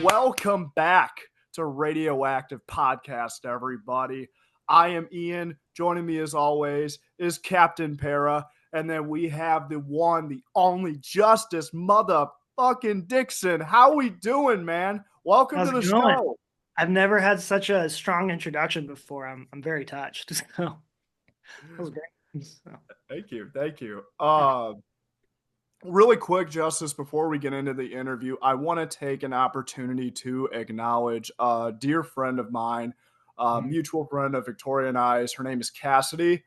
Welcome back to RadioActive Podcast, everybody. I am Ian. Joining me as always is Captain Para. And then we have the one, the only Justus motherfucking Dixon. How we doing, man? Welcome to the show. I've never had such a strong introduction before. I'm very touched. So that was great. So. Thank you. Really quick, Justus, before we get into the interview, I want to take an opportunity to acknowledge a dear friend of mine, mutual friend of Victoria and I's. Her name is Cassidy.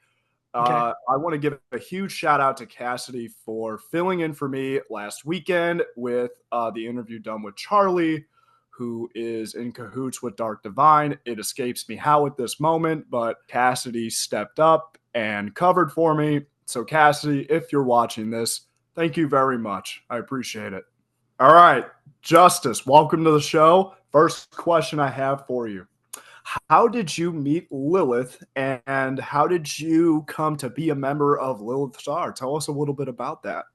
Okay. I want to give a huge shout out to Cassidy for filling in for me last weekend with the interview done with Charlie, who is in cahoots with Dark Divine. It escapes me how at this moment, but Cassidy stepped up and covered for me. So Cassidy, if you're watching this, thank you very much. I appreciate it. All right, Justus, welcome to the show. First question I have for you. How did you meet Lilith, and how did you come to be a member of Lilith Czar? Tell us a little bit about that.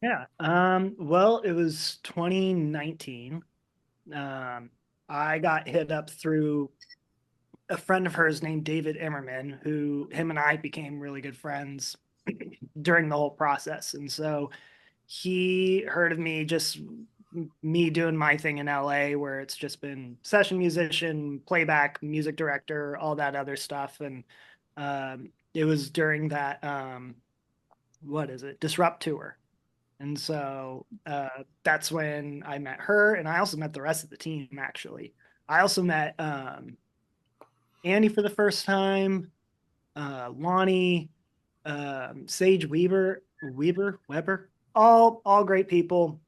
Yeah. Well, it was 2019. I got hit up through a friend of hers named David Emmerman, who him and I became really good friends during the whole process. And so he heard of me, just me doing my thing in LA, where it's just been session musician, playback, music director, all that other stuff. And it was during that, Disrupt tour. And so that's when I met her. And I also met the rest of the team, actually. I also met Andy for the first time, Lonnie, Sage Weber, all great people.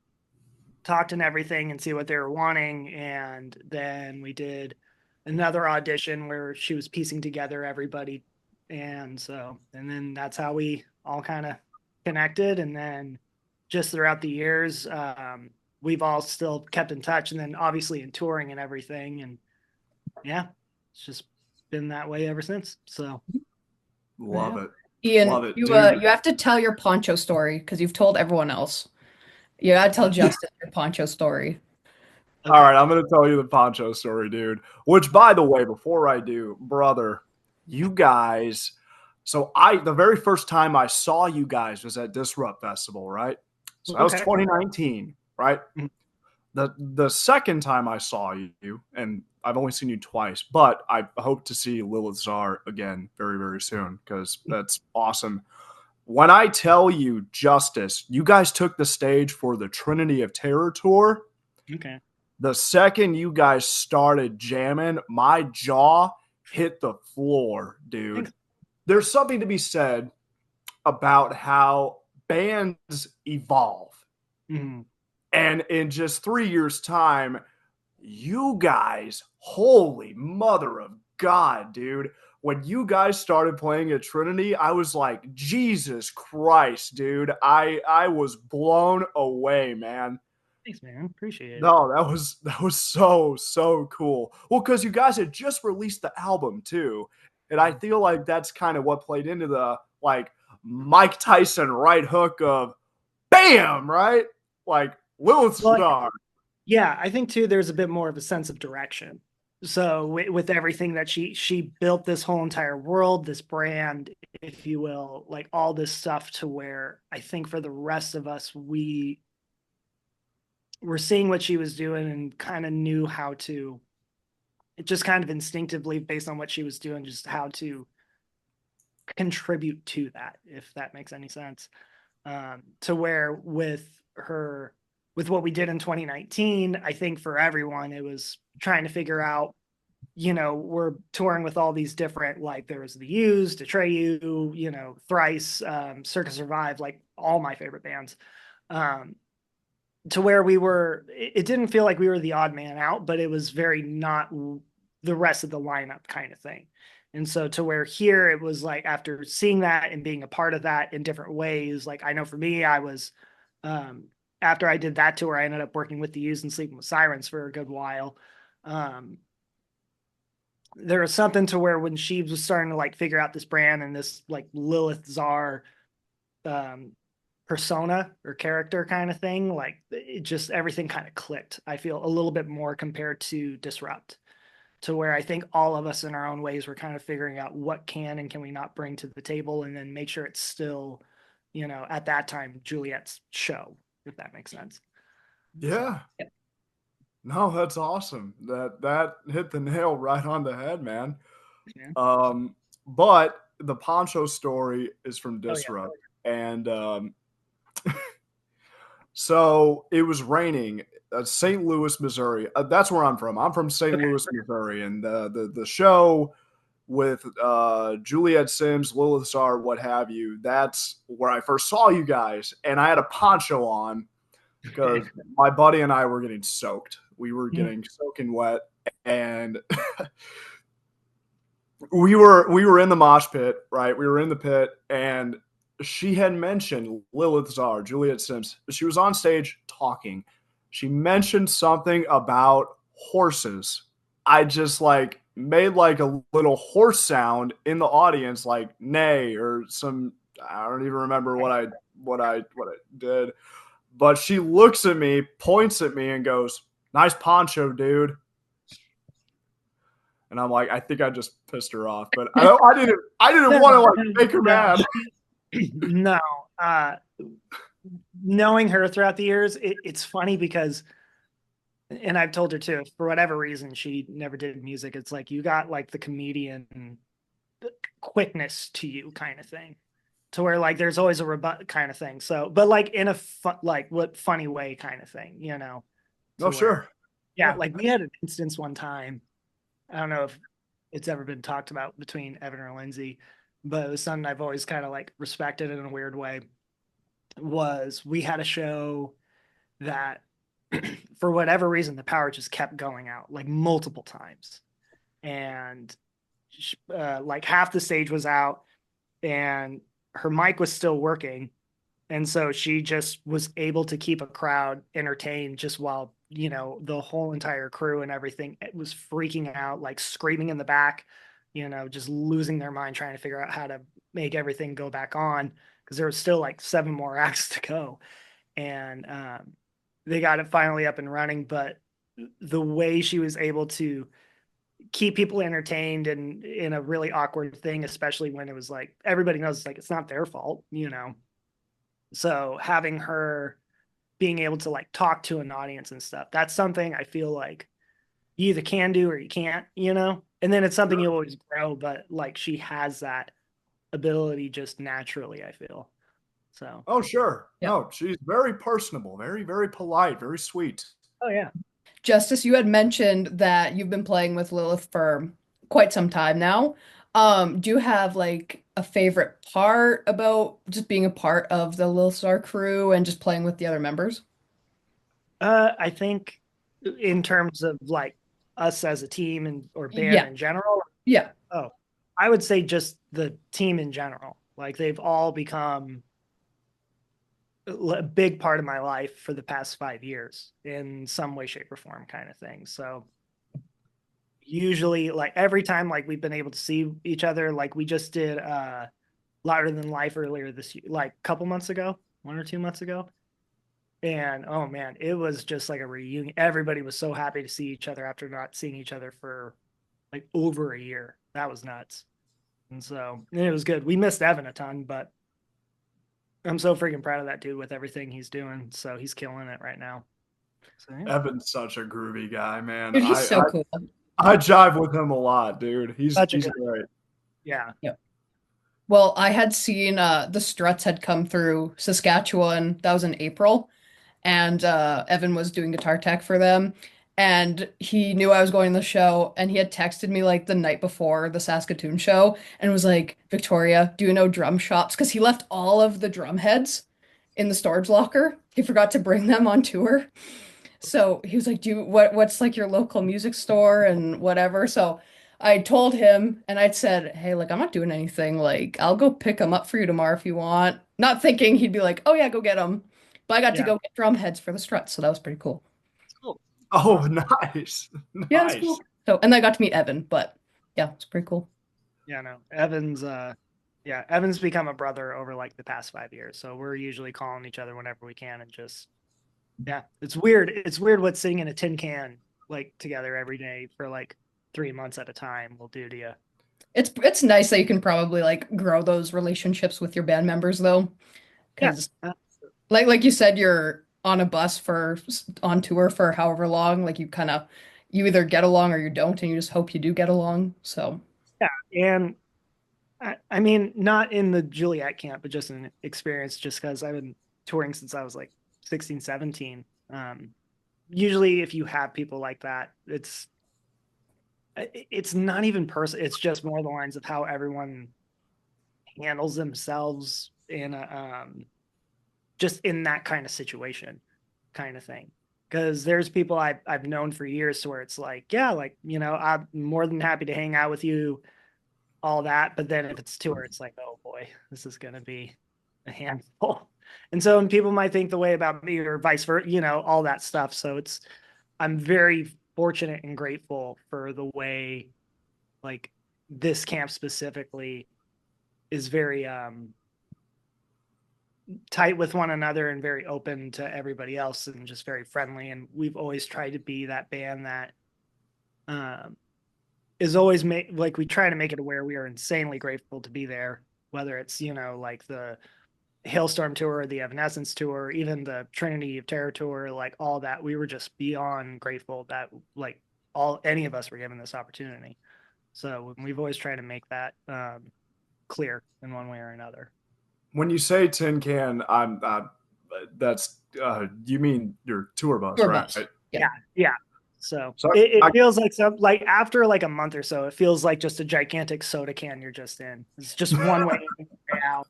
Talked and everything and see what they were wanting. And then we did another audition where she was piecing together everybody. And then that's how we all kind of connected. And then just throughout the years, we've all still kept in touch. And then obviously in touring and everything. And yeah, it's just been that way ever since. So love it. Ian, you have to tell your poncho story because you've told everyone else. You gotta tell Justus your poncho story. Okay. All right, I'm gonna tell you the poncho story, dude. Which, by the way, before I do, brother, you guys. So the very first time I saw you guys was at Disrupt Festival, right? So that was 2019, right? The second time I saw you, and I've only seen you twice, but I hope to see Lilith Czar again very, very soon because that's awesome. When I tell you, Justus, you guys took the stage for the Trinity of Terror tour. Okay. The second you guys started jamming, my jaw hit the floor, dude. There's something to be said about how bands evolve. Mm-hmm. And in just 3 years' time, you guys, holy mother of God, dude. When you guys started playing at Trinity, I was like, Jesus Christ, dude. I was blown away, man. Thanks, man. Appreciate it. No, that was so cool. Well, because you guys had just released the album too. And I feel like that's kind of what played into the like Mike Tyson right hook of bam, right? Like Lilith Czar. Yeah, I think too there's a bit more of a sense of direction. So with everything that she built, this whole entire world, this brand, if you will, like all this stuff, to where I think for the rest of us, we were seeing what she was doing and kind of knew how to, it just kind of instinctively based on what she was doing, just how to contribute to that, if that makes any sense. To where with what we did in 2019, I think for everyone, it was trying to figure out, we're touring with all these different, like there was The Used, Atreyu, Thrice, Circus Survive, like all my favorite bands, to where it didn't feel like we were the odd man out, but it was very not the rest of the lineup kind of thing. And so to where here it was like, after seeing that and being a part of that in different ways, like I know for me, I was, after I did that tour, I ended up working with The Used and Sleeping with Sirens for a good while. There was something to where when she was starting to like figure out this brand and this like Lilith Czar persona or character kind of thing. Like it just everything kind of clicked. I feel a little bit more compared to Disrupt, to where I think all of us in our own ways were kind of figuring out what can and can we not bring to the table, and then make sure it's still, at that time, Juliet's show, if that makes sense. Yeah. Yeah. No, that's awesome. That hit the nail right on the head, man. Yeah. But the poncho story is from Oh, yeah. Disrupt, and so it was raining. St. Louis, Missouri. That's where I'm from. I'm from St. Louis, Missouri, and the show with Juliet Sims, Lilith, Czar, what have you. That's where I first saw you guys, and I had a poncho on because my buddy and I were getting soaked. We were getting soaking wet, and we were in the mosh pit, right? We were in the pit, and she had mentioned Lilith, Czar, Juliet Sims. She was on stage talking. She mentioned something about horses. I just made a little horse sound in the audience, like neigh or some. I don't even remember what I did. But she looks at me, points at me, and goes, "Nice poncho, dude." And I'm like, I think I just pissed her off, but I didn't want to make her mad. No, knowing her throughout the years, it's funny because, and I've told her too, for whatever reason, she never did music. It's like you got the comedian quickness to you kind of thing, to where there's always a rebut kind of thing. So, but in a funny way kind of thing, No, sure. Yeah, we had an instance one time. I don't know if it's ever been talked about between Evan or Lindsay, but it was something I've always kind of respected in a weird way. Was we had a show that for whatever reason the power just kept going out multiple times, and half the stage was out and her mic was still working, and so she just was able to keep a crowd entertained just while the whole entire crew and everything, it was freaking out, screaming in the back, just losing their mind trying to figure out how to make everything go back on, because there was still 7 more acts to go. And they got it finally up and running, but the way she was able to keep people entertained and in a really awkward thing, especially when it was everybody knows it's not their fault, so having her being able to talk to an audience and stuff, that's something I feel you either can do or you can't, and then it's something you always grow, but she has that ability just naturally, I feel. So oh sure. Yep. No, she's very personable, very, very polite, very sweet. Oh yeah. Justus, you had mentioned that you've been playing with Lilith for quite some time now. Do you have a favorite part about just being a part of the Lilith Star crew and just playing with the other members? I think in terms of us as a team or band in general. Yeah. Oh, I would say just the team in general. They've all become a big part of my life for the past 5 years in some way, shape, or form kind of thing. So usually every time we've been able to see each other, we just did Louder Than Life earlier this year, a couple months ago, 1 or 2 months ago. And oh man, it was just a reunion. Everybody was so happy to see each other after not seeing each other for over a year. That was nuts. And so it was good. We missed Evan a ton, but I'm so freaking proud of that dude with everything he's doing. So he's killing it right now. So, yeah. Evan's such a groovy guy, man. Dude, he's so cool. I jive with him a lot, dude. He's great. Yeah. Yep. Well, I had seen the Struts had come through Saskatchewan. That was in April. And Evan was doing guitar tech for them. And he knew I was going to the show. And he had texted me the night before the Saskatoon show and was like, Victoria, do you know drum shops? Because he left all of the drum heads in the storage locker. He forgot to bring them on tour. So he was like, what's your local music store and whatever? So I told him and I'd said, hey, I'm not doing anything. I'll go pick them up for you tomorrow if you want. Not thinking he'd be like, oh yeah, go get them. But I got to go get drum heads for the Struts. So that was pretty cool. Cool. Oh, nice. Yeah, that's cool. So, and I got to meet Evan, but yeah, it's pretty cool. Yeah, no, Evan's Yeah, Evan's become a brother over like the past 5 years. So we're usually calling each other whenever we can and just, yeah, it's weird. It's weird what sitting in a tin can like together every day for like 3 months at a time will do to you. It's nice that you can probably like grow those relationships with your band members though, because like you said, you're on a bus for on tour for however long, like you either get along or you don't, and you just hope you do get along. So Yeah. And I mean, not in the Juliet camp, but just an experience just because I've been touring since I was like 16, 17. Usually if you have people like that, it's not even person. It's just more the lines of how everyone handles themselves in just in that kind of situation kind of thing. Because there's people I've known for years to where it's like, yeah, like, I'm more than happy to hang out with you, all that. But then if it's tour, it's like, oh boy, this is going to be a handful. And so and people might think the way about me or vice versa, all that stuff. So I'm very fortunate and grateful for the way like this camp specifically is very tight with one another and very open to everybody else and just very friendly. And we've always tried to be that band that is always like we try to make it aware we are insanely grateful to be there, whether it's like the Hailstorm tour, the Evanescence tour, even the Trinity of Terror tour, like all that. We were just beyond grateful that like any of us were given this opportunity. So we've always tried to make that clear in one way or another. When you say tin can, that's you mean your tour bus, tour right? bus. Yeah. Yeah. So it feels like like after like a month or so, it feels like just a gigantic soda can you're just in. It's just one way out.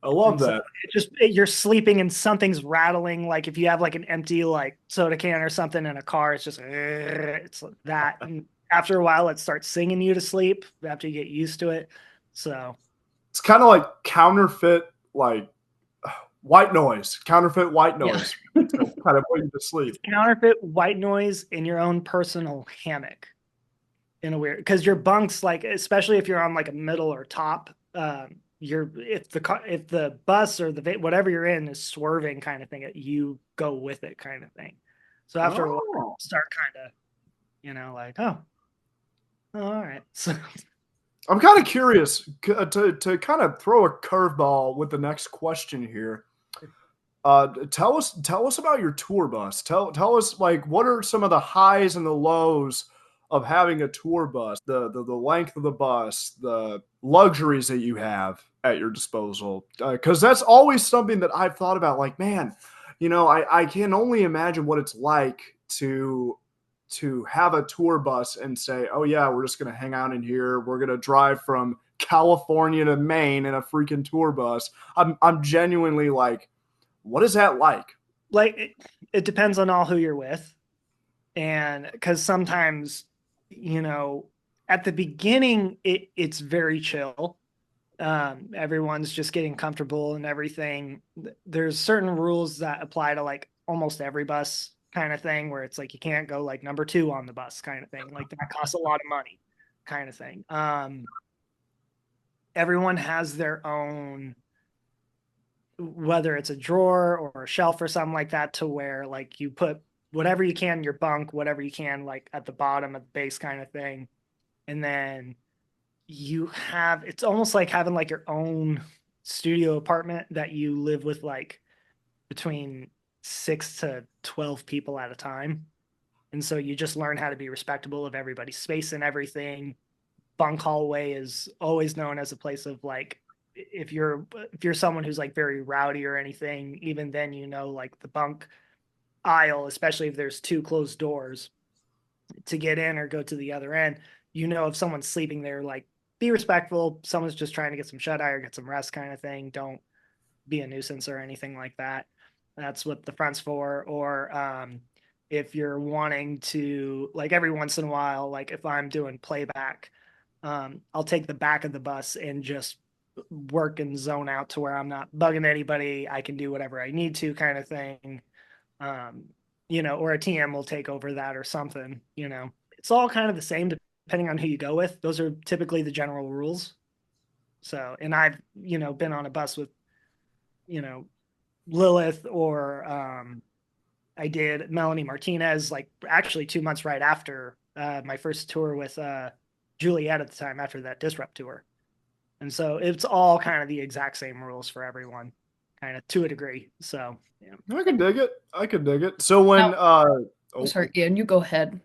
I love that. You're sleeping and something's rattling. Like if you have like an empty like soda can or something in a car, it's just it's that. And after a while, it starts singing you to sleep after you get used to it. So it's kind of like counterfeit, like white noise, counterfeit white noise, to kind of put you to sleep. It's counterfeit white noise in your own personal hammock. In a weird, because your bunks, like especially if you're on like a middle or top, if the bus or the whatever you're in is swerving kind of thing, you go with it kind of thing. So after a while, start kind of, like, oh, all right. So I'm kind of curious to kind of throw a curveball with the next question here. Tell us about your tour bus. Tell us like what are some of the highs and the lows of having a tour bus, the length of the bus, the luxuries that you have at your disposal. Because that's always something that I've thought about. Like, man, I can only imagine what it's like to have a tour bus and say, oh yeah, we're just going to hang out in here. We're going to drive from California to Maine in a freaking tour bus. I'm genuinely like, what is that like? Like it depends on all who you're with. And because sometimes, at the beginning, it's very chill. Everyone's just getting comfortable and everything. There's certain rules that apply to like almost every bus kind of thing where it's like you can't go like number 2 on the bus kind of thing. Like that costs a lot of money kind of thing. Everyone has their own, whether it's a drawer or a shelf or something like that, to where like you put whatever you can in your bunk, whatever you can like at the bottom of the base kind of thing. And then it's almost like having like your own studio apartment that you live with like between 6 to 12 people at a time. And so you just learn how to be respectable of everybody's space and everything. Bunk hallway is always known as a place of like, if you're someone who's like very rowdy or anything, even then, like the bunk aisle, especially if there's 2 closed doors to get in or go to the other end, if someone's sleeping there, like be respectful. Someone's just trying to get some shut eye or get some rest kind of thing. Don't be a nuisance or anything like that. That's what the front's for. Or if you're wanting to, like every once in a while, like if I'm doing playback, I'll take the back of the bus and just work and zone out to where I'm not bugging anybody. I can do whatever I need to kind of thing. Or a TM will take over that or something. It's all kind of the same depending on who you go with. Those are typically the general rules. So, and I've, been on a bus with, Lilith, or I did Melanie Martinez, like actually 2 months right after my first tour with Juliet at the time, after that Disrupt tour. And so it's all kind of the exact same rules for everyone, kind of to a degree. So, yeah. I could dig it. I could dig it. So when Sorry, Ian, you go ahead.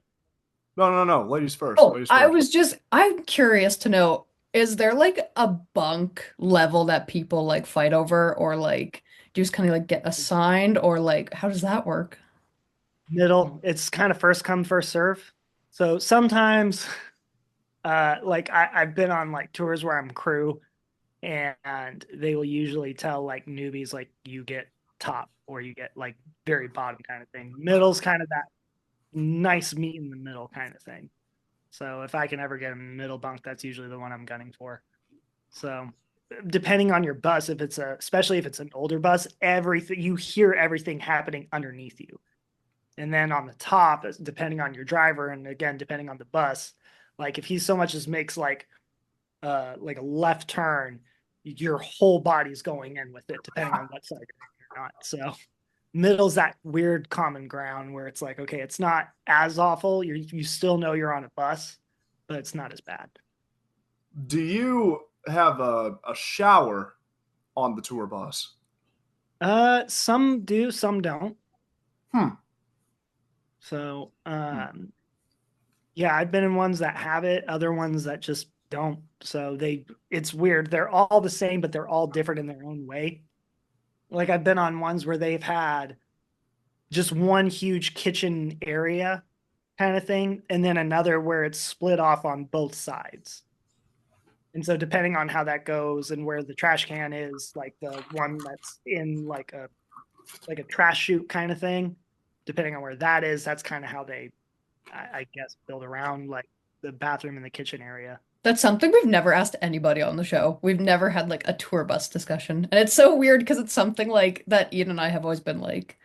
No. Ladies first. Oh, Ladies first. I'm curious to know, is there like a bunk level that people like fight over, or like do you just kind of like get assigned, or like how does that work? Middle, it's kind of first come, first serve. So sometimes, like I've been on like tours where I'm crew, and they will usually tell like newbies, like, you get top or you get like very bottom kind of thing. Middle's kind of that nice meat in the middle kind of thing. So if I can ever get a middle bunk, that's usually the one I'm gunning for. So depending on your bus, especially if it's an older bus, you hear everything happening underneath you. And then on the top, depending on your driver, and again, depending on the bus, like if he so much as makes like a left turn, your whole body's going in with it, depending on what side you're on or not. So middle's that weird common ground where it's like, okay, it's not as awful. You still know you're on a bus, but it's not as bad. Do you have a shower on the tour bus? Some do, some don't. So, yeah, I've been in ones that have it, other ones that just don't. So it's weird. They're all the same, but they're all different in their own way. Like I've been on ones where they've had just one huge kitchen area kind of thing, and then another where it's split off on both sides. And so depending on how that goes and where the trash can is, like the one that's in like a trash chute kind of thing, depending on where that is, that's kind of how they, I guess, build around like the bathroom and the kitchen area. That's something we've never asked anybody on the show. We've never had like a tour bus discussion. And it's so weird because it's something like that Ian and I have always been like,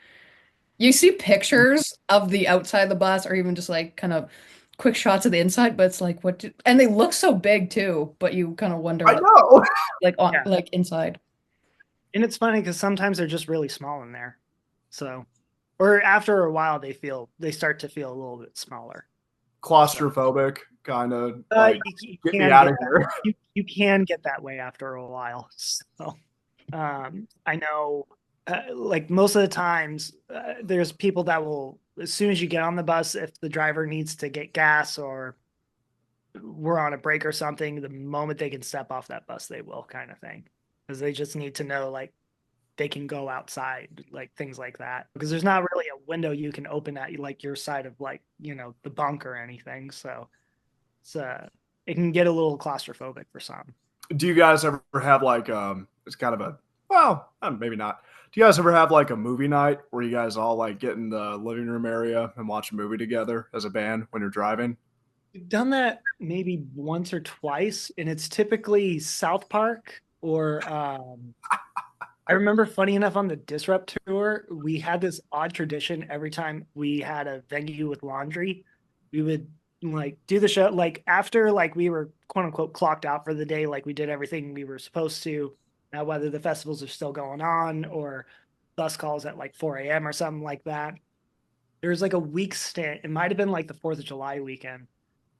you see pictures of the outside of the bus, or even just like kind of quick shots of the inside, but it's like and they look so big too, but you kind of wonder I what know. like on like inside. And it's funny because sometimes they're just really small in there. So, or after a while they start to feel a little bit smaller. Claustrophobic, kind of. Get me out of here. You can get that way after a while. So, I know, like most of the times, there's people that will, as soon as you get on the bus, if the driver needs to get gas or we're on a break or something, the moment they can step off that bus, they will, kind of thing, because they just need to know like they can go outside, like things like that, because there's not really a window you can open at like your side of like the bunk or anything. So it can get a little claustrophobic for some. Do you guys ever have like it's kind of maybe not. Do you guys ever have like a movie night where you guys all like get in the living room area and watch a movie together as a band when you're driving? We've done that maybe once or twice, and it's typically South Park or I remember, funny enough, on the Disrupt tour, we had this odd tradition. Every time we had a venue with laundry, we would like do the show like after like we were quote unquote clocked out for the day, like we did everything we were supposed to. Now, whether the festivals are still going on or bus calls at like 4 a.m. or something like that, there was like a week stint. It might have been like the 4th of July weekend,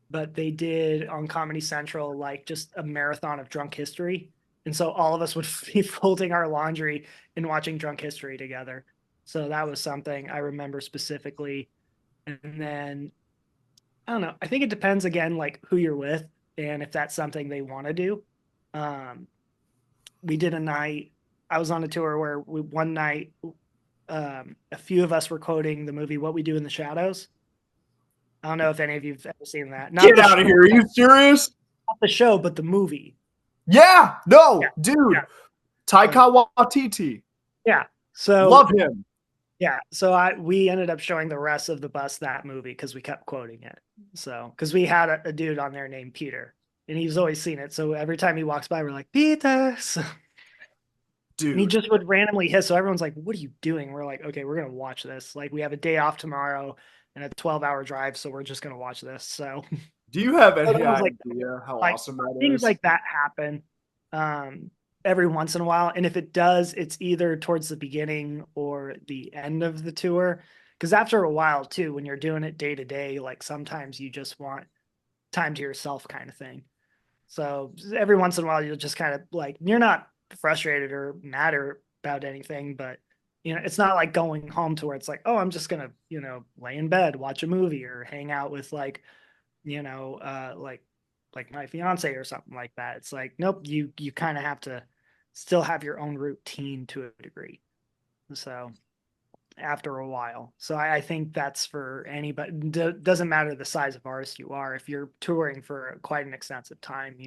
but they did on Comedy Central like just a marathon of drunk history. And so all of us would be folding our laundry and watching Drunk History together. So that was something I remember specifically. And then, I don't know, I think it depends again, like who you're with and if that's something they want to do. We did a night, I was on a tour where one night, a few of us were quoting the movie What We Do in the Shadows. I don't know if any of you've ever seen that. Get out of here. Are you serious? Not the show, but the movie. Yeah, no, dude. Yeah. Taika Waititi. Yeah. So love him. Yeah. So we ended up showing the rest of the bus that movie because we kept quoting it. So because we had a dude on there named Peter, and he's always seen it. So every time he walks by, we're like, Peter. So, dude. And he just would randomly hiss. So everyone's like, what are you doing? We're like, okay, we're gonna watch this. Like we have a day off tomorrow and a 12-hour drive, so we're just gonna watch this. So do you have any idea how awesome that things is? Like that happen. every once in a while. And if it does, it's either towards the beginning or the end of the tour. Because after a while, too, when you're doing it day to day, like sometimes you just want time to yourself kind of thing. So every once in a while, you'll just kind of like, you're not frustrated or mad or about anything, but it's not like going home to where it's like, oh, I'm just gonna, lay in bed, watch a movie or hang out with like, like my fiance or something like that. It's like, nope, you kind of have to still have your own routine to a degree. So after a while. So I think that's for anybody. Doesn't matter the size of artist you are. If you're touring for quite an extensive time,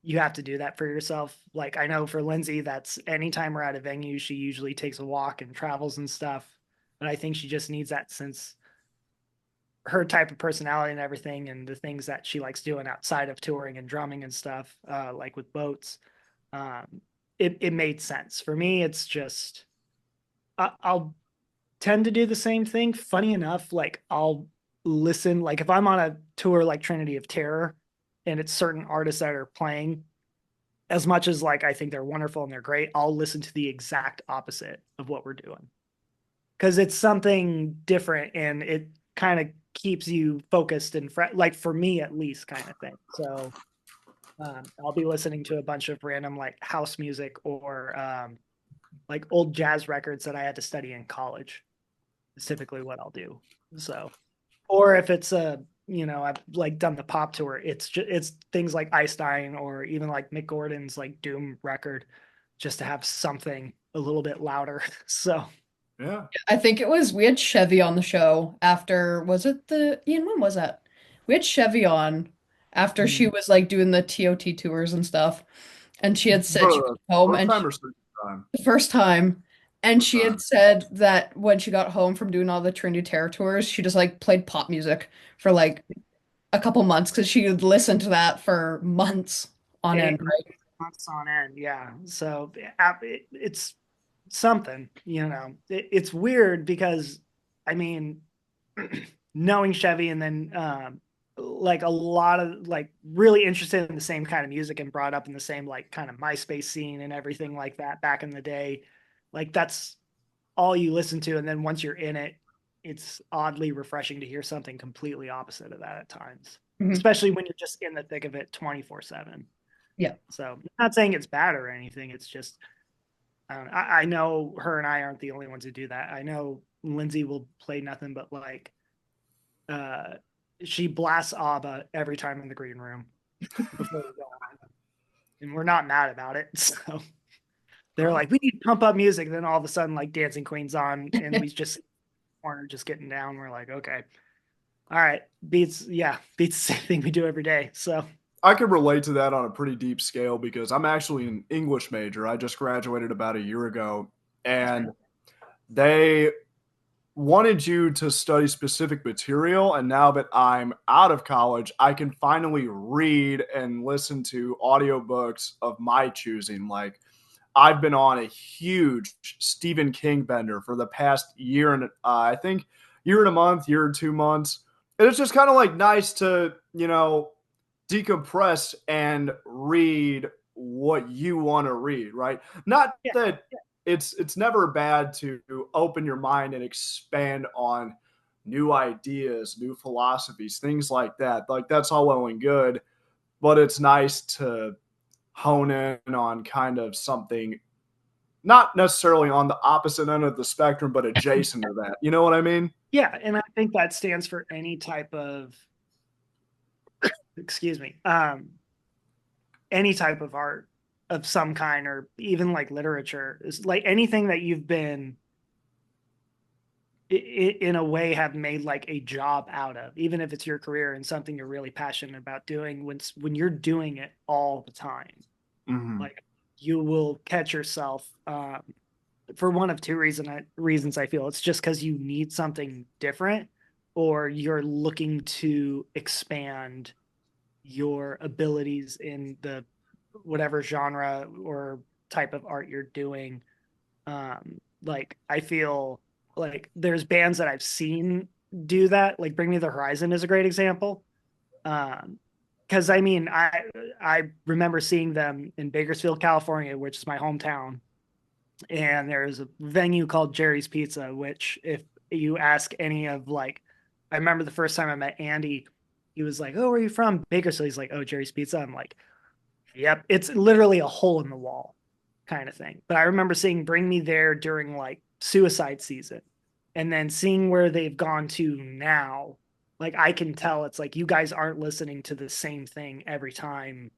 you have to do that for yourself. Like I know for Lindsay, that's anytime we're at a venue, she usually takes a walk and travels and stuff. But I think she just needs that since her type of personality and everything and the things that she likes doing outside of touring and drumming and stuff, like with boats. It made sense. For me, it's just I'll tend to do the same thing. Funny enough, like I'll listen, like if I'm on a tour like Trinity of Terror and it's certain artists that are playing, as much as like I think they're wonderful and they're great, I'll listen to the exact opposite of what we're doing. Because it's something different and it kind of keeps you focused and like for me at least kind of thing. So I'll be listening to a bunch of random like house music or like old jazz records that I had to study in college. Is typically what I'll do. So, or if it's I've like done the pop tour, it's things like Einstein or even like Mick Gordon's like Doom record, just to have something a little bit louder. So Yeah. I think we had Chevy on the show after, was it Ian, when was that? We had Chevy on after she was like doing the TOT tours and stuff. And she had said she For came home first and time or second time? the first time. And First she time. had said that when she got home from doing all the Trinity Terror tours, she just like played pop music for like a couple months because she would listen to that for months on end, right? months on end, yeah. So it's something, it's weird because I mean, knowing Chevy and then like a lot of like really interested in the same kind of music and brought up in the same like kind of MySpace scene and everything like that back in the day. Like that's all you listen to. And then once you're in it, it's oddly refreshing to hear something completely opposite of that at times, Mhm. especially when you're just in the thick of it 24/7. Yeah. So I'm not saying it's bad or anything. It's just, I know her and I aren't the only ones who do that. I know Lindsay will play nothing but like, uh, she blasts ABBA every time in the green room before we go on. And we're not mad about it. So they're like, we need pump up music. Then all of a sudden, like Dancing Queen's on, and we just corner just getting down. We're like, okay, all right, beats the same thing we do every day. So I can relate to that on a pretty deep scale because I'm actually an English major. I just graduated about a year ago, and they wanted you to study specific material. And now that I'm out of college, I can finally read and listen to audiobooks of my choosing. Like, I've been on a huge Stephen King bender for the past year and I think year and a month, year and 2 months. And it's just kind of like nice to, decompress and read what you want to read, right? Not yeah, that it's never bad to open your mind and expand on new ideas, new philosophies, things like that. Like that's all well and good, but it's nice to hone in on kind of something not necessarily on the opposite end of the spectrum, but adjacent to that. You know what I mean? yeah, and I think that stands for any type of, excuse me, any type of art of some kind, or even like literature, is like anything that you've been in a way have made like a job out of, even if it's your career and something you're really passionate about doing. When you're doing it all the time, Mm-hmm. like you will catch yourself, for one of two reasons. I feel it's just because you need something different, or you're looking to expand your abilities in the whatever genre or type of art you're doing. Like I feel like there's bands that I've seen do that. Like Bring Me the Horizon is a great example. Um, because I mean, I remember seeing them in Bakersfield, California, which is my hometown, and there's a venue called Jerry's Pizza, which if you ask any of like, I remember the first time I met Andy, he was like, "Oh, where are you from?" Bakersfield. He's like, "Oh, Jerry's Pizza." I'm like, "Yep." It's literally a hole in the wall kind of thing. But I remember seeing Bring Me There during like suicide season, and then seeing where they've gone to now. Like I can tell it's like you guys aren't listening to the same thing every time,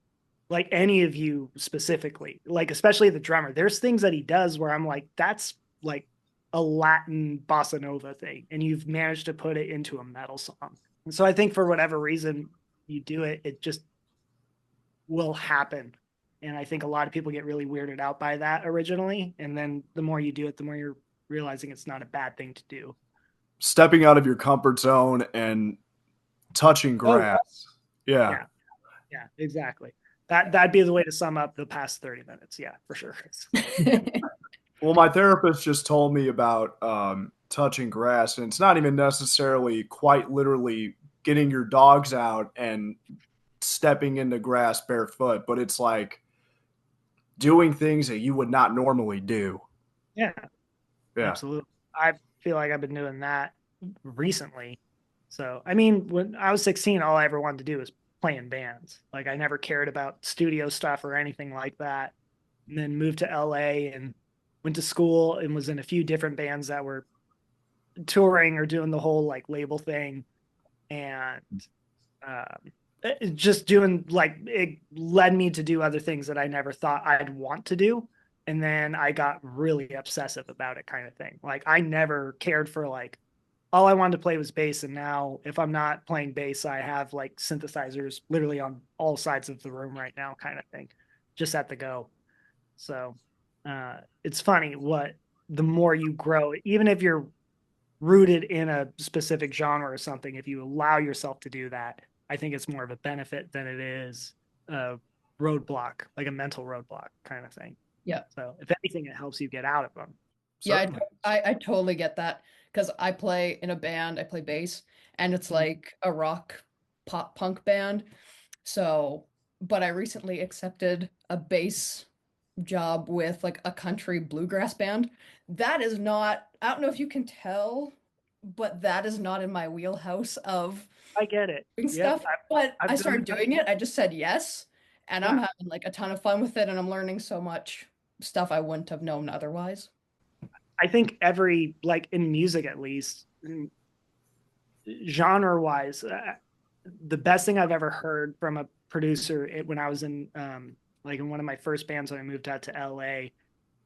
like any of you specifically, like especially the drummer. There's things that he does where I'm like, that's like a Latin bossa nova thing, and you've managed to put it into a metal song. And so I think for whatever reason you do it, it just will happen. And I think a lot of people get really weirded out by that originally. And then the more you do it, the more you're realizing it's not a bad thing to do. Stepping out of your comfort zone and touching grass. Yeah, exactly. That'd be the way to sum up the past 30 minutes. Yeah, for sure. Well, my therapist just told me about touching grass, and it's not even necessarily quite literally getting your dogs out and stepping into grass barefoot, but it's like doing things that you would not normally do. Yeah, Yeah. absolutely. I feel like I've been doing that recently. So, I mean, when I was 16, all I ever wanted to do was play in bands. Like, I never cared about studio stuff or anything like that. And then moved to LA and went to school and was in a few different bands that were touring or doing the whole like label thing. And just doing like it led me to do other things that I never thought I'd want to do. And then I got really obsessive about it, kind of thing. Like I never cared for like all I wanted to play was bass. And now if I'm not playing bass, I have like synthesizers literally on all sides of the room right now, kind of thing, just at the go. So it's funny what the more you grow, even if you're rooted in a specific genre or something, if you allow yourself to do that, I think it's more of a benefit than it is a roadblock, like a mental roadblock kind of thing. Yeah. So if anything, it helps you get out of them. Yeah, I totally get that because I play in a band, I play bass, and it's like a rock pop punk band. So, but I recently accepted a bass job with like a country bluegrass band. That is not, I don't know if you can tell, but that is not in my wheelhouse of I get it. doing Yep. stuff. But I I've started done doing it. I just said yes, and I'm Yeah. having like a ton of fun with it, and I'm learning so much stuff I wouldn't have known otherwise. I think every, like in music at least, genre wise, the best thing I've ever heard from a producer when I was in like in one of my first bands when I moved out to LA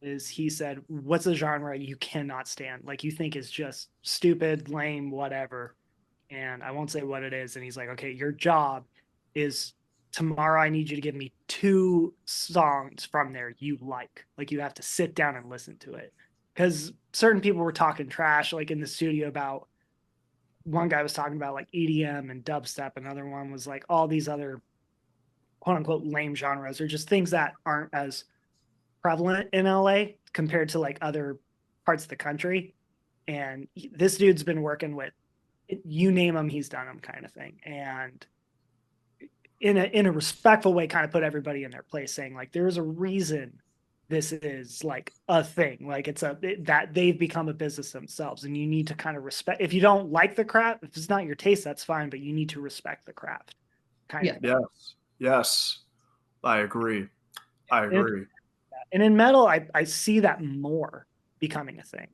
is he said, "What's a genre you cannot stand? Like you think is just stupid, lame, whatever." And I won't say what it is. And he's like, "Okay, your job is tomorrow. I need you to give me 2 songs from there you like. Like you have to sit down and listen to it." Because certain people were talking trash, like in the studio about one guy was talking about like EDM and dubstep. Another one was like all these other quote unquote lame genres or just things that aren't as prevalent in LA compared to like other parts of the country. And this dude's been working with you name him, he's done them kind of thing. And in a respectful way, kind of put everybody in their place, saying like there's a reason this is like a thing, like that they've become a business themselves, and you need to kind of respect. If you don't like the craft, if it's not your taste, that's fine, but you need to respect the craft. Kind of. Yes, I agree. And in metal, I see that more becoming a thing,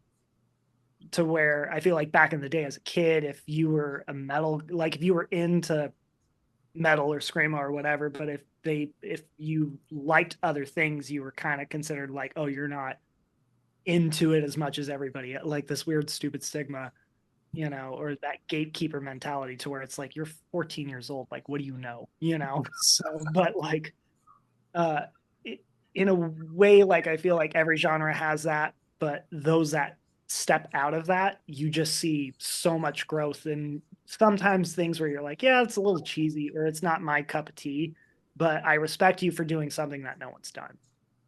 to where I feel like back in the day as a kid, if you were a metal, like if you were into metal or screamo or whatever, but if you liked other things, you were kind of considered like, oh, you're not into it as much as everybody, like this weird stupid stigma, or that gatekeeper mentality, to where it's like you're 14 years old, like what do you know, so but like in a way, like I feel like every genre has that, but those that step out of that, you just see so much growth. And sometimes things where you're like, yeah, it's a little cheesy or it's not my cup of tea, but I respect you for doing something that no one's done.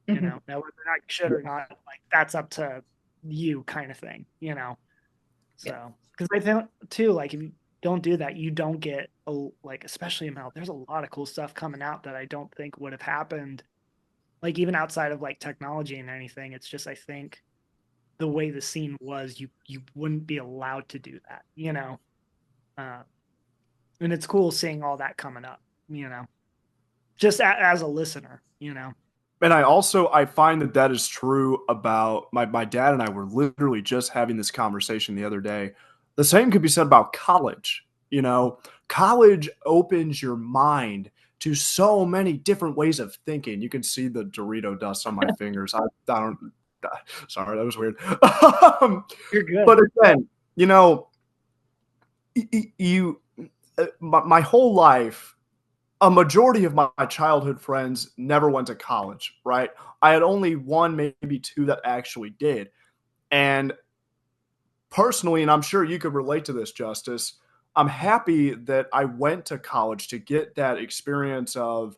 Mm-hmm. Now whether or not you should or not, like that's up to you, kind of thing. So because I think too, like don't do that. You don't get like, especially in metal, there's a lot of cool stuff coming out that I don't think would have happened. Like even outside of like technology and anything, it's just, I think the way the scene was, you wouldn't be allowed to do that, you know? Uh, and it's cool seeing all that coming up, you know, just as a listener, you know? And I find that that is true about my dad and I were literally just having this conversation the other day. The same could be said about college. You know, college opens your mind to so many different ways of thinking. You can see the Dorito dust on my fingers. I don't, sorry, that was weird. You're good. But again, you know, you, my whole life, a majority of my childhood friends never went to college, right? I had only one, maybe two that actually did. And personally, and I'm sure you could relate to this, Justus, I'm happy that I went to college to get that experience of,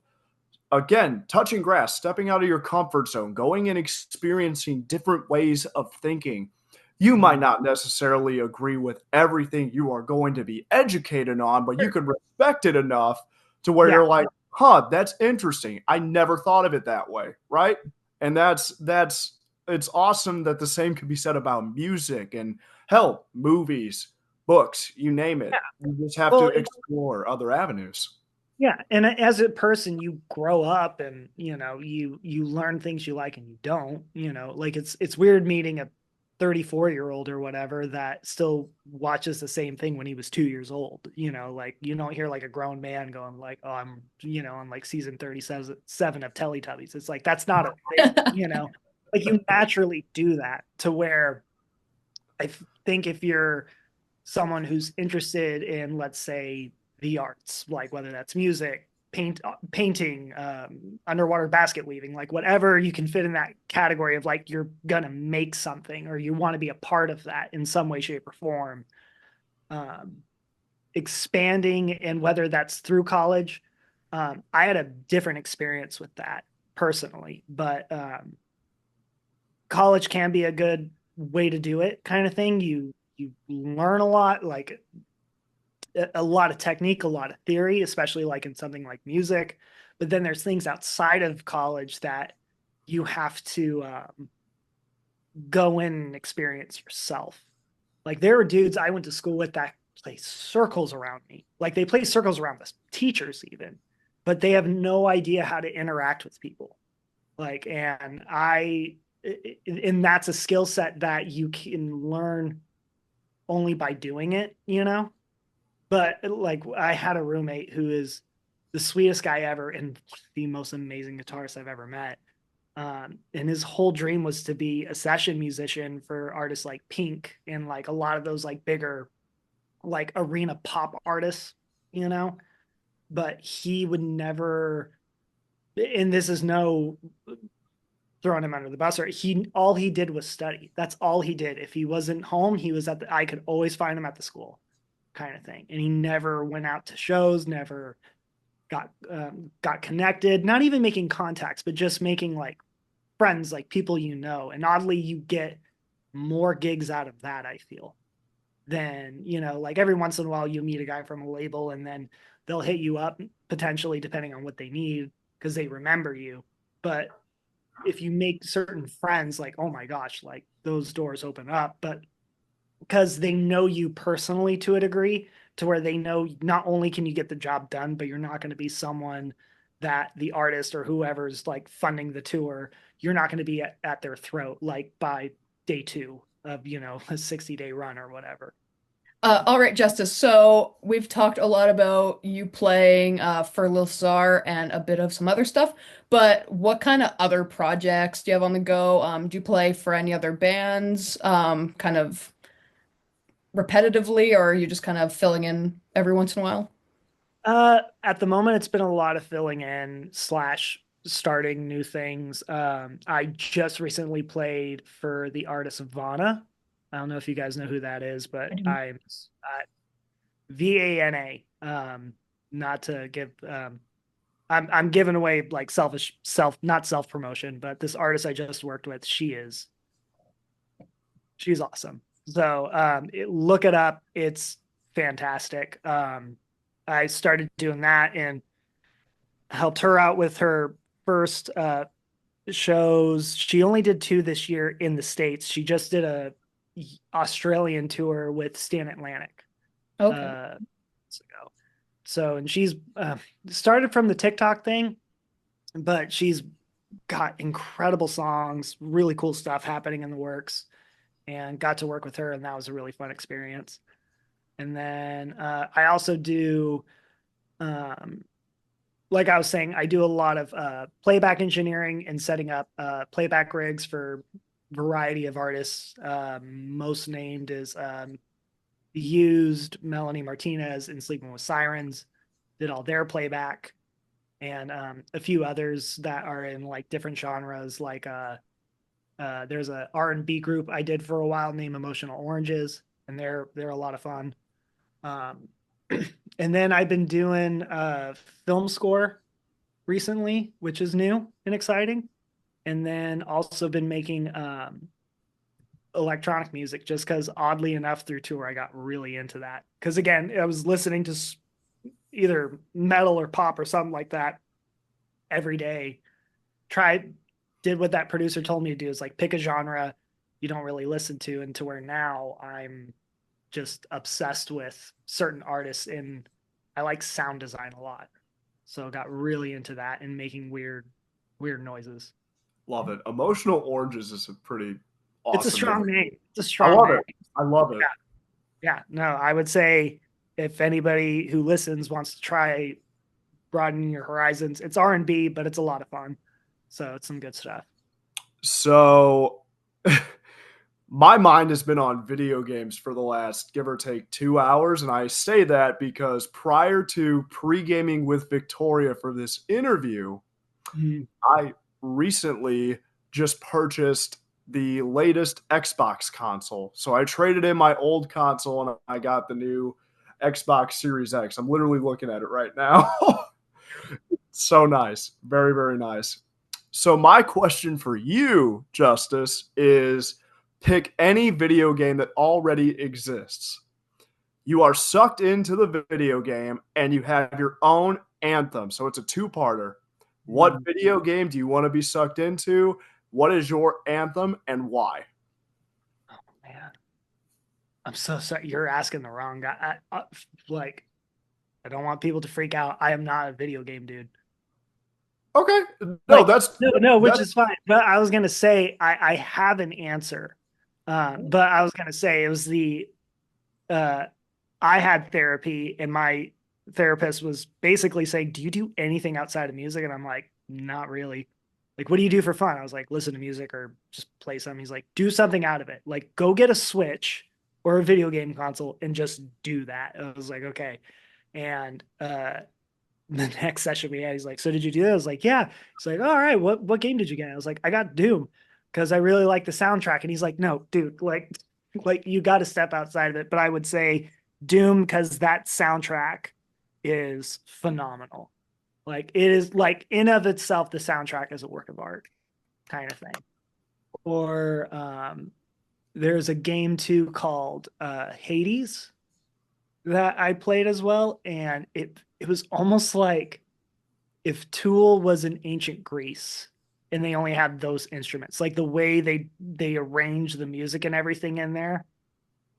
again, touching grass, stepping out of your comfort zone, going and experiencing different ways of thinking. You might not necessarily agree with everything you are going to be educated on, but you can respect it enough to where you're like, huh, that's interesting. I never thought of it that way, right? And that's it's awesome that the same could be said about music and hell, movies, books, you name it. You just have to explore other avenues. Yeah, and as a person, you grow up, and you know you learn things you like and you don't. You know, like it's weird meeting a 34-year-old or whatever that still watches the same thing when he was 2 years old. You know, like you don't hear like a grown man going like, "Oh, I'm on like season 37 of Teletubbies." It's like that's not a thing. You know, like you naturally do that to where I think if you're someone who's interested in, let's say, the arts, like whether that's music, painting, underwater basket weaving, like whatever you can fit in that category of like you're gonna make something or you want to be a part of that in some way, shape, or form. Um, Expanding, and whether that's through college, I had a different experience with that personally, but college can be a good way to do it, kind of thing. You learn a lot, like a lot of technique, a lot of theory, especially like in something like music. But then there's things outside of college that you have to go in and experience yourself. Like there were dudes I went to school with that play circles around me. Like they play circles around the teachers even, but they have no idea how to interact with people. Like, and that's a skill set that you can learn only by doing it, you know? But like I had a roommate who is the sweetest guy ever and the most amazing guitarist I've ever met. And his whole dream was to be a session musician for artists like Pink and like a lot of those like bigger like arena pop artists, you know? But he would never, and this is no throwing him under the bus, or all he did was study. That's all he did. If he wasn't home, he was I could always find him at the school, kind of thing. And he never went out to shows, never got connected, not even making contacts, but just making like friends, like people you know. And oddly, you get more gigs out of that, I feel, than, like every once in a while you meet a guy from a label and then they'll hit you up potentially depending on what they need because they remember you. But if you make certain friends, like, oh my gosh, like those doors open up, but because they know you personally to a degree to where they know not only can you get the job done, but you're not going to be someone that the artist or whoever's like funding the tour, you're not going to be at their throat, like by day 2 of, a 60-day run or whatever. All right, Justice. So we've talked a lot about you playing for Lil Czar and a bit of some other stuff, but what kind of other projects do you have on the go? Do you play for any other bands, kind of repetitively, or are you just kind of filling in every once in a while? At the moment, it's been a lot of filling in / starting new things. I just recently played for the artist Vana. I don't know if you guys know who that is, but I'm Vana. Not to give, I'm giving away like not self promotion, but this artist I just worked with, she's awesome. So look it up. It's fantastic. I started doing that and helped her out with her first shows. She only did 2 this year in the States. She just did a Australian tour with Stan Atlantic. Okay. Ago. So, and she's started from the TikTok thing, but she's got incredible songs, really cool stuff happening in the works, and got to work with her, and that was a really fun experience. And then I also do, like I was saying, I do a lot of playback engineering and setting up playback rigs for a variety of artists. Most named is Used, Melanie Martinez, and Sleeping with Sirens. Did all their playback, and a few others that are in like different genres. Like there's a R&B group I did for a while named Emotional Oranges, and they're a lot of fun. And then I've been doing film score recently, which is new and exciting. And then also been making electronic music, just because oddly enough through tour I got really into that. Because again, I was listening to either metal or pop or something like that every day. Did what that producer told me to do, is like pick a genre you don't really listen to, and to where now I'm just obsessed with certain artists, and I like sound design a lot. So got really into that and making weird noises. Love it. Emotional Oranges is a pretty awesome. It's a strong name. It's a I strong love name. it. I love it. Yeah. No, I would say if anybody who listens wants to try broadening your horizons, it's R&B, but it's a lot of fun. So it's some good stuff. So my mind has been on video games for the last, give or take, 2 hours. And I say that because prior to pre-gaming with Victoria for this interview, I recently just purchased the latest Xbox console. So I traded in my old console and I got the new Xbox Series X. I'm literally looking at it right now. So nice. Very, very nice. So my question for you, Justus, is pick any video game that already exists. You are sucked into the video game and you have your own anthem. So it's a two-parter. What video game do you want to be sucked into? What is your anthem and why? Oh, man. I'm so sorry. You're asking the wrong guy. I don't want people to freak out. I am not a video game dude. Okay. No, which is fine. But I was going to say, I have an answer. But I was going to say it was I had therapy, and my therapist was basically saying, do you do anything outside of music? And I'm like, not really. Like, what do you do for fun? I was like, listen to music or just play something. He's like, do something out of it. Like, go get a Switch or a video game console and just do that. I was like, okay. And the next session we had, he's like, so did you do that? I was like, yeah. He's like, all right, what game did you get? I was like, I got Doom because I really like the soundtrack. And he's like, no, dude, like you got to step outside of it. But I would say Doom, because that soundtrack is phenomenal. Like, it is, like, in of itself, the soundtrack is a work of art kind of thing. Or there's a game too called Hades that I played as well, and it was almost like if Tool was in ancient Greece and they only had those instruments, like the way they arrange the music and everything in there.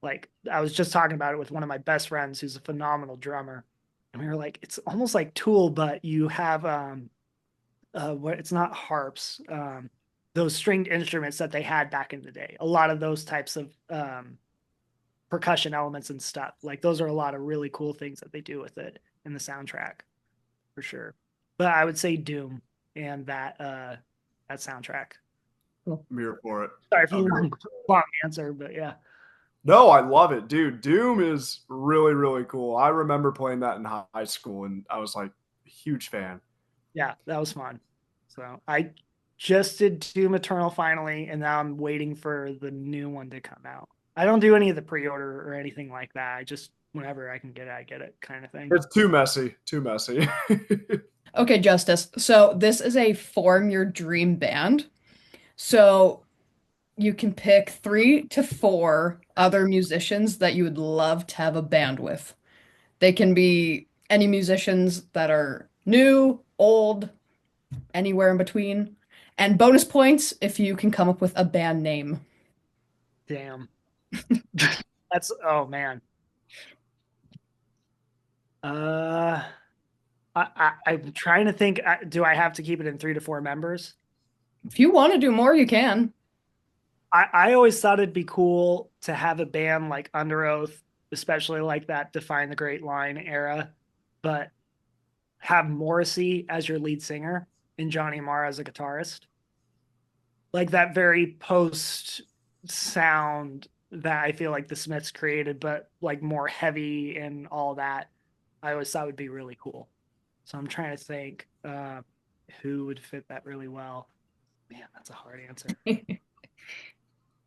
Like, I was just talking about it with one of my best friends who's a phenomenal drummer, and we were like, it's almost like Tool, but you have what, it's not harps, those stringed instruments that they had back in the day. A lot of those types of percussion elements and stuff. Like, those are a lot of really cool things that they do with it in the soundtrack, for sure. But I would say Doom and that soundtrack. I'm here for it. Sorry for the long answer, but yeah. No, I love it, dude. Doom is really, really cool. I remember playing that in high school, and I was like a huge fan. Yeah, that was fun. So I just did Doom Eternal finally, and now I'm waiting for the new one to come out. I don't do any of the pre-order or anything like that. I just, whenever I can get it, I get it, kind of thing. It's too messy. Too messy. Okay, Justus. So this is a form your dream band. So you can pick 3 to 4 other musicians that you would love to have a band with. They can be any musicians that are new, old, anywhere in between. And bonus points if you can come up with a band name. Damn. That's, oh man. I'm trying to think. Do I have to keep it in 3 to 4 members? If you want to do more, you can. I always thought it'd be cool to have a band like Under Oath, especially like that Define the Great Line era, but have Morrissey as your lead singer and Johnny Marr as a guitarist. Like that very post sound that I feel like the Smiths created, but like more heavy and all that. I always thought would be really cool. So I'm trying to think who would fit that really well. Man, that's a hard answer.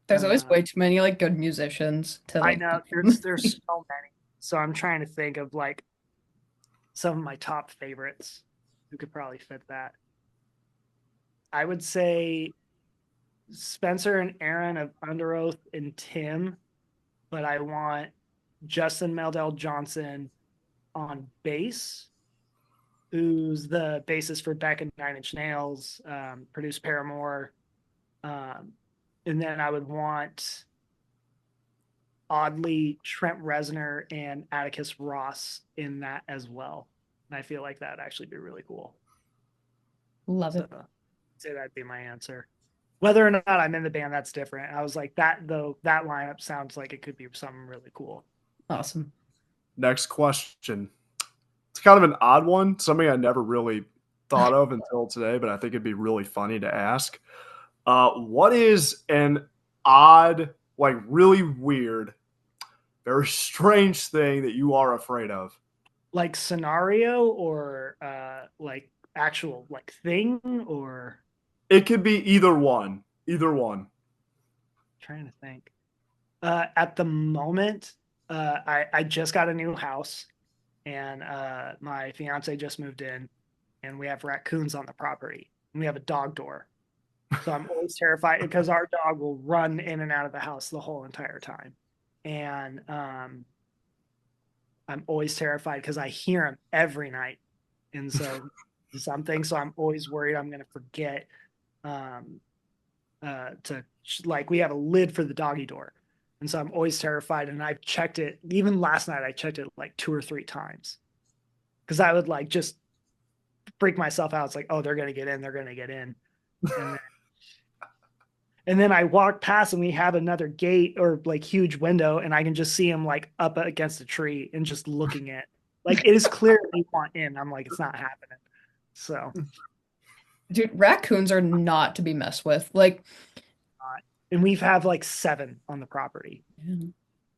There's always way too many like good musicians to I like. know there's so many. So I'm trying to think of like some of my top favorites who could probably fit that. I would say Spencer and Aaron of Under Oath and Tim, but I want Justin Meldell Johnson on bass, who's the bassist for Beck and Nine Inch Nails, produced Paramore. And then I would want oddly Trent Reznor and Atticus Ross in that as well. And I feel like that'd actually be really cool. Love it. I'd say that'd be my answer. Whether or not I'm in the band, that's different. I was like, that lineup sounds like it could be something really cool. Awesome. Next question. It's kind of an odd one, something I never really thought of until today, but I think it'd be really funny to ask. What is an odd, like really weird, very strange thing that you are afraid of? Like scenario or like actual like thing, or it could be either one. Either one. I'm trying to think. At the moment, I just got a new house, and my fiance just moved in, and we have raccoons on the property, and we have a dog door. So I'm always terrified because our dog will run in and out of the house the whole entire time. And I'm always terrified because I hear him every night. And so so I'm always worried I'm going to forget to, like, we have a lid for the doggy door. And so I'm always terrified. And I've checked it. Even last night, I checked it like 2 or 3 times because I would like just freak myself out. It's like, oh, they're going to get in. They're going to get in. And then I walk past and we have another gate or like huge window, and I can just see him like up against a tree and just looking at, like, it is clear they want in. I'm like, it's not happening. So, dude, raccoons are not to be messed with. Like, and we've had like 7 on the property. Yeah.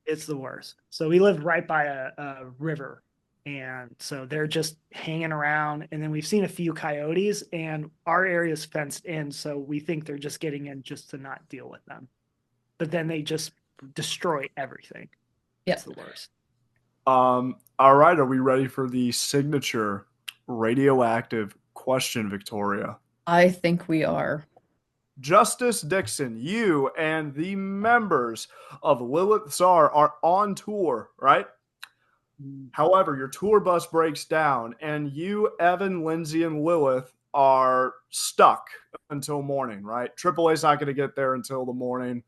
It's the worst. So we live right by a river. And so they're just hanging around. And then we've seen a few coyotes, and our area is fenced in. So we think they're just getting in just to not deal with them. But then they just destroy everything. Yeah. It's the worst. All right. Are we ready for the signature radioactive question, Victoria? I think we are. Justus, Dixon, you and the members of Lilith, Czar are on tour, right? However, your tour bus breaks down, and you, Evan, Lindsay, and Lilith are stuck until morning, right? AAA's not going to get there until the morning.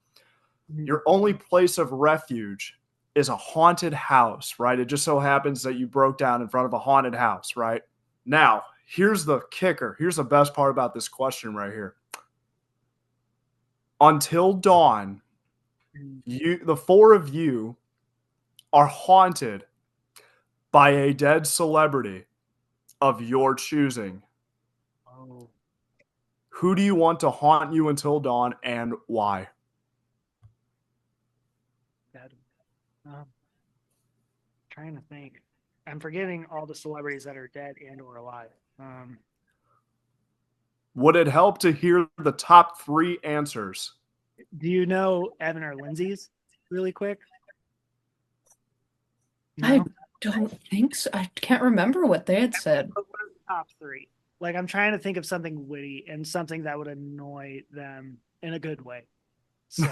Your only place of refuge is a haunted house, right? It just so happens that you broke down in front of a haunted house, right? Now, here's the kicker. Here's the best part about this question right here. Until dawn, the 4 of you are haunted by a dead celebrity of your choosing. Oh. Who do you want to haunt you until dawn, and why? Trying to think. I'm forgetting all the celebrities that are dead and or alive. Would it help to hear the top 3 answers? Do you know Evan or Lindsay's really quick? No? I don't think so. I can't remember what they had said. What are the top 3? Like, I'm trying to think of something witty and something that would annoy them in a good way. So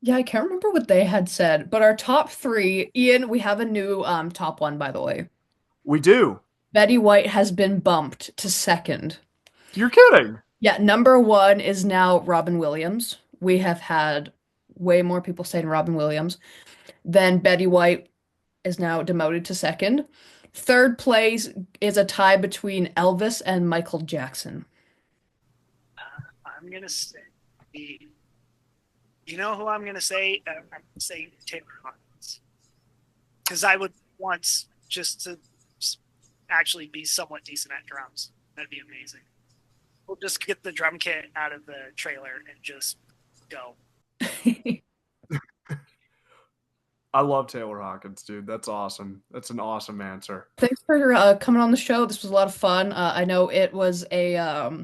Yeah, I can't remember what they had said, but our top three, Ian, we have a new top one, by the way. We do. Betty White has been bumped to second. You're kidding. Yeah, number one is now Robin Williams. We have had way more people saying Robin Williams. Then Betty White is now demoted to second. Third place is a tie between Elvis and Michael Jackson. I'm gonna say, you know who I'm gonna say? I'm gonna say Taylor Hawkins, because I would want just to actually be somewhat decent at drums. That'd be amazing. We'll just get the drum kit out of the trailer and just go. I love Taylor Hawkins, dude. That's awesome. That's an awesome answer. Thanks for coming on the show. This was a lot of fun. I know it was a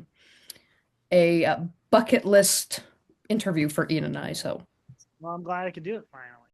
bucket list interview for Ian and I, so. Well, I'm glad I could do it finally.